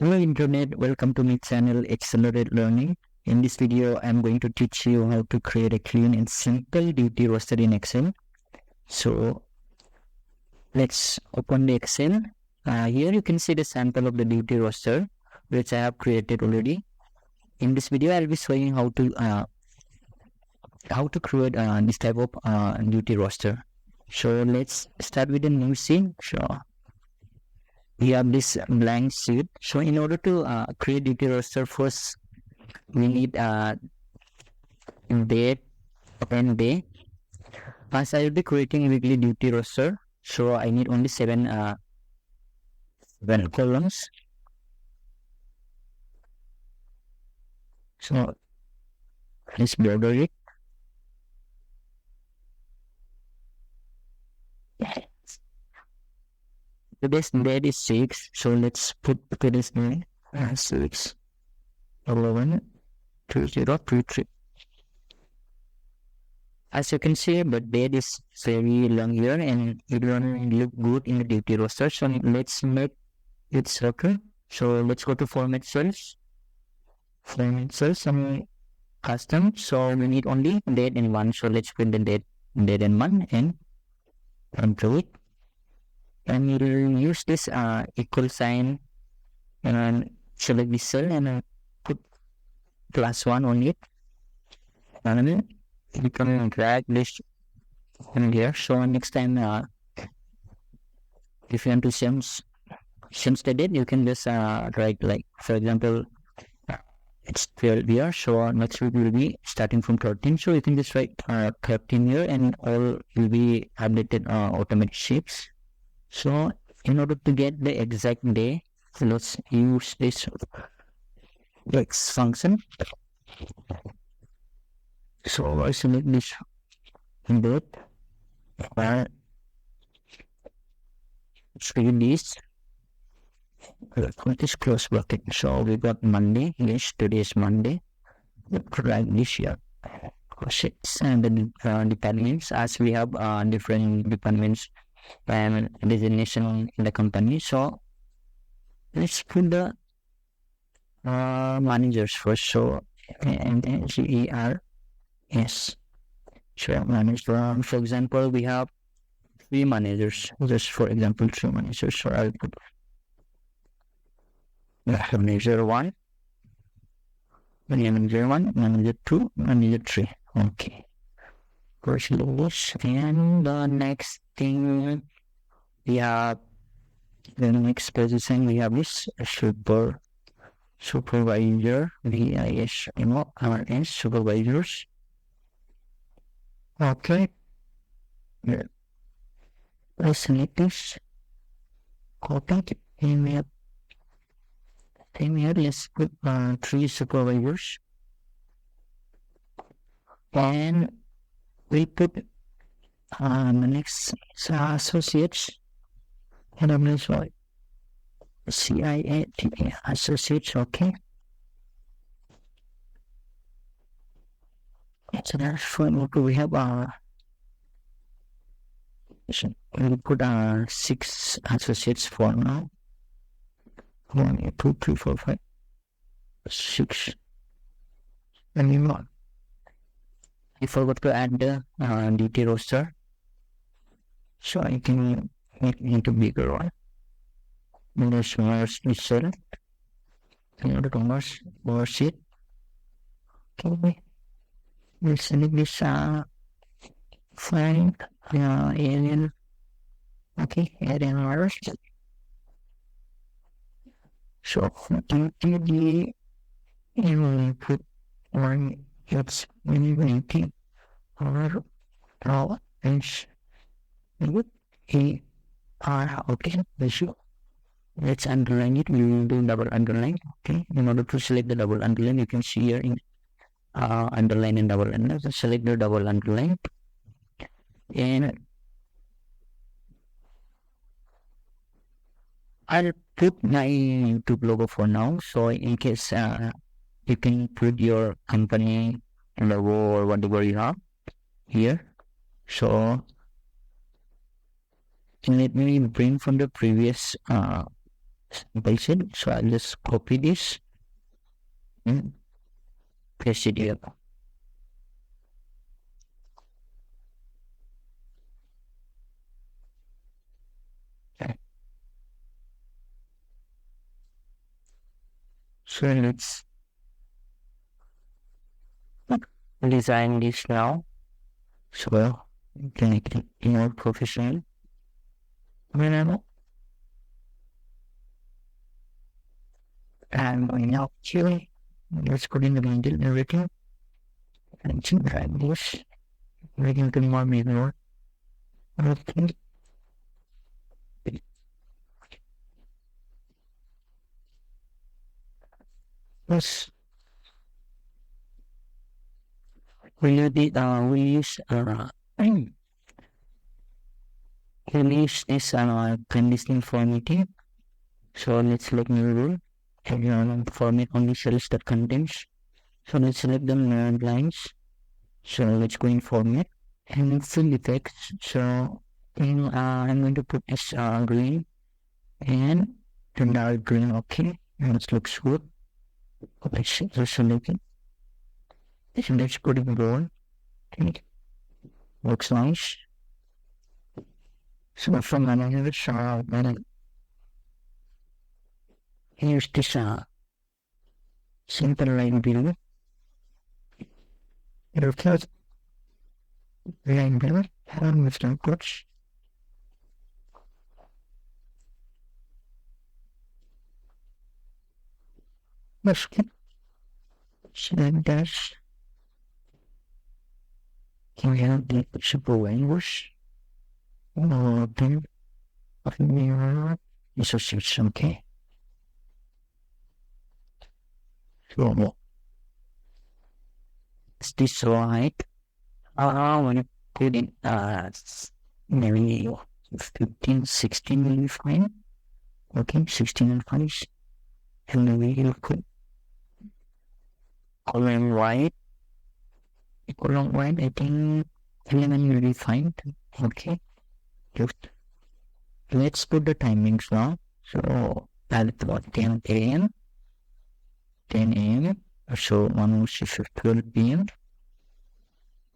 Hello Internet, welcome to my channel Accelerate Learning. In this video, I'm going to teach you how to create a clean and simple duty roster in Excel. So let's open the Excel. Here you can see the sample of the duty roster which I have created already. In this video, I'll be showing how to create this type of duty roster. So let's start with a new scene. So we have this blank sheet. So in order to create duty roster, first we need date and day. As I will be creating a weekly duty roster, so I need only seven columns. So let's border it. The best date is 6, so let's put today's date 6/11/2023. As you can see, the date is very long here and it won't look good in the duty roster. So let's make it circle. So let's go to format cells, some custom. So we need only date and month. So let's put the date and month and control it. And we'll use this equal sign and select this cell and put +1 on it. And then you can drag this in here. So next time, if you want to change the date, you can just write, like, for example, it's 12 here. So next week will be starting from 13. So you can just write 13 here and all will be updated automatic shapes. So in order to get the exact day, let's use this X function. So I select this date, select this, put this close bracket. So we got Monday. Yes, today is Monday. Drag this here. And the departments, as we have different departments and designation in the company. So let's put the managers first. So MANGERS. So manager. For example, we have 3 managers. Just for example, 3 managers. So I'll put manager 1, manager 1, manager 2, manager 3. Okay. First lowest, and the next thing we have, the next position we have is supervisor, VIS, supervisors. Okay. Let's select this, copy it, and we have here. Let's put 3 supervisors, and we put the next associates, and I'm going to write CIATA associates. Okay. So that's fine. We have we put 6 associates for now. 1, 2, 3, 4, 5, 6, and more. I forgot to add the duty roster, so I can make it into bigger one. Let's merge this cell in order to merge it. Okay, we'll select this file, alien. Okay, alien virus. So the put one. It's anything or all is good. Okay, let's underline it. We will do double underline. Okay, in order to select the double underline, you can see here in underline and double underline. So select the double underline, and I'll put my YouTube logo for now. So in case you can put your company logo or whatever you have here. So let me bring from the previous Simple set. So I'll just copy this and paste it here. Okay. So let's design this now. So can I click more professional? And going out here, let's put in the bundle and everything. And drag this. Making it more mirror. Okay. Yes. We use this conditional formatting. So let's select new rule and format only cells that contains. So let's select the lines. So let's go in format and fill effects. So I'm going to put as green and dark green. Okay, and it looks good. Let's select it. So let's put it gold. Okay. Looks nice. So from another here's this simple line below. Okay, line below and with the quotes. Let's get select dash. Can we have the simple language? Then of mirror association. Okay. So is this right? When I put in maybe 15, 16 will be fine. Okay, 16 and 5. And then we will put column right. Column right, I think 11 will be fine. Okay. Just let's put the timings now. So that's about 10 a.m. 10 a.m. So 12 p.m.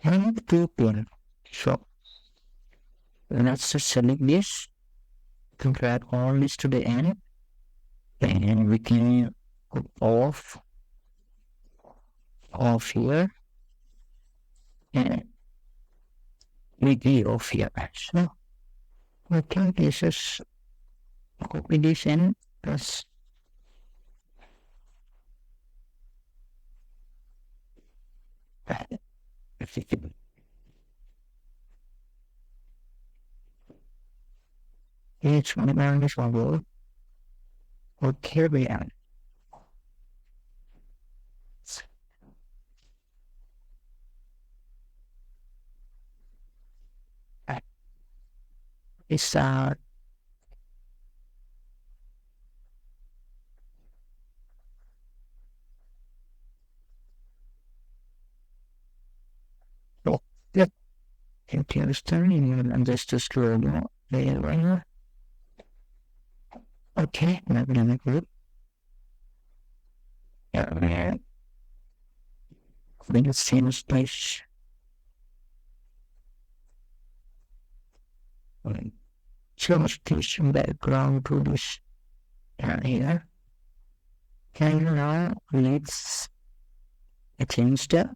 and 2 p.m. So let's just select this to drag all this to the end, and we can put off here, and we get off here. So we can just copy this and press. Each one around this one will carry out. It's so yeah. Can't you understand? And just scroll there. Okay, another group. Yeah, in the same space. Change this background to this here. And now let's change the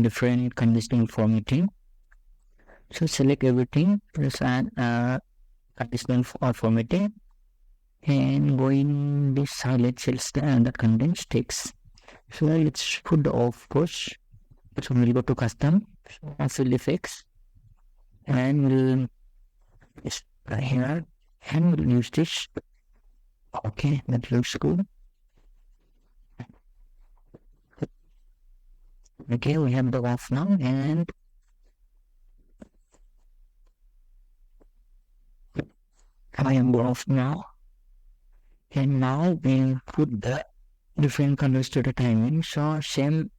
different conditional formatting. So select everything, press add conditional formatting, and go in this highlight cells that contains text. So let's put the off course. So we'll go to custom, fill effects, and we'll here, and we'll use this. Okay, that looks good. Okay, we have the off now, and I am off now. And now we'll put the different colors to the timing. So same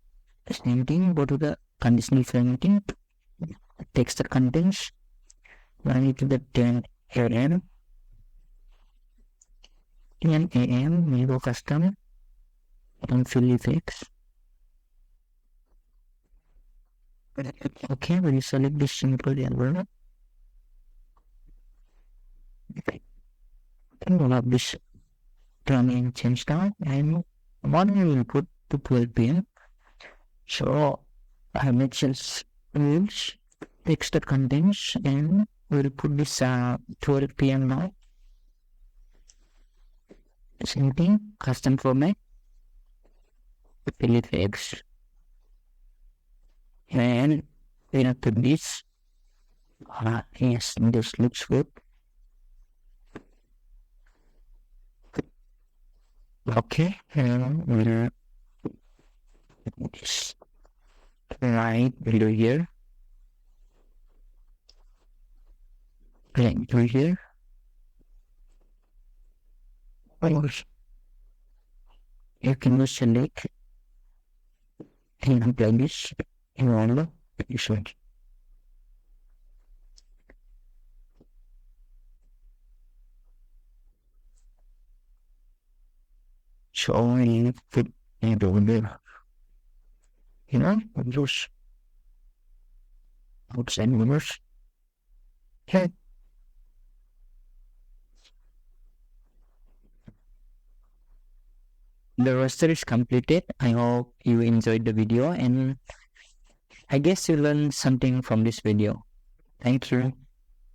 thing, go to the conditional formatting, text that contains, run it to the 10 a.m. 10 a.m. we go custom and fill effects. Okay, we select this simple environment. And we'll have this running change time, and morning we will put to 12 p.m. So I have made sales rules, text that contains, and we'll put this 12 p.m. now. Same thing, custom format, fill effects, and then after this, yes, this looks good. Okay, and we'll put this right below here, right below here. You can just select and apply this in all the episodes. So I put it over there. Those outside numbers. Okay. The roster is completed. I hope you enjoyed the video, and I guess you learned something from this video. Thank you.